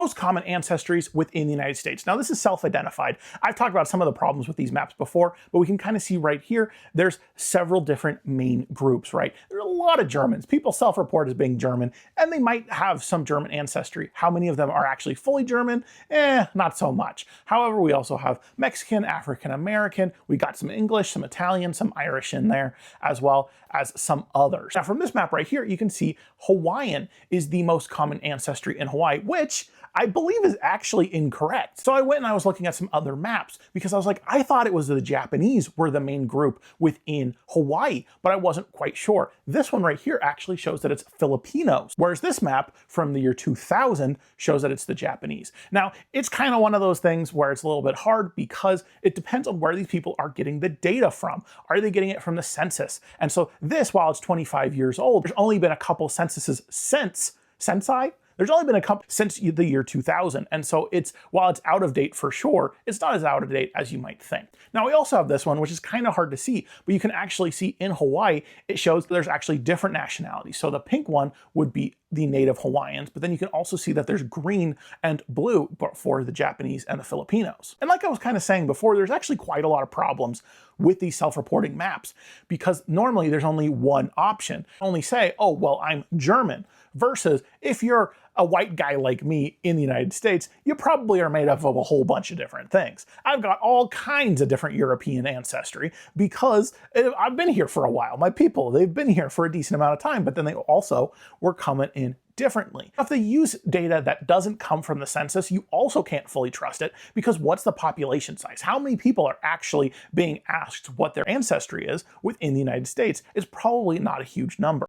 most common ancestries within the United States. Now this is self-identified. I've talked about some of the problems with these maps before, but we can kind of see right here, there's several different main groups, right? There are a lot of Germans. People self-report as being German, and they might have some German ancestry. How many of them are actually fully German? Not so much. However, we also have Mexican, African American, we got some English, some Italian, some Irish in there, as well as some others. Now from this map right here, you can see Hawaiian is the most common ancestry in Hawaii, which I believe is actually incorrect. So I went and I was looking at some other maps because I was like, I thought it was the Japanese were the main group within Hawaii, but I wasn't quite sure. This one right here actually shows that it's Filipinos, whereas this map from the year 2000 shows that it's the Japanese. Now, it's kind of one of those things where it's a little bit hard because it depends on where these people are getting the data from. Are they getting it from the census? And so this, while it's 25 years old, there's only been a couple censuses since, there's only been a couple since the year 2000. And so while it's out of date for sure, it's not as out of date as you might think. Now we also have this one, which is kind of hard to see, but you can actually see in Hawaii, it shows there's actually different nationalities. So the pink one would be the native Hawaiians, but then you can also see that there's green and blue for the Japanese and the Filipinos. And like I was kind of saying before, there's actually quite a lot of problems with these self-reporting maps because normally there's only one option. Only say, oh, well, I'm German, versus if you're a white guy like me in the United States, you probably are made up of a whole bunch of different things. I've got all kinds of different European ancestry because I've been here for a while. My people, they've been here for a decent amount of time, but then they also were coming in differently. If they use data that doesn't come from the census, you also can't fully trust it because what's the population size? How many people are actually being asked what their ancestry is within the United States? Is probably not a huge number.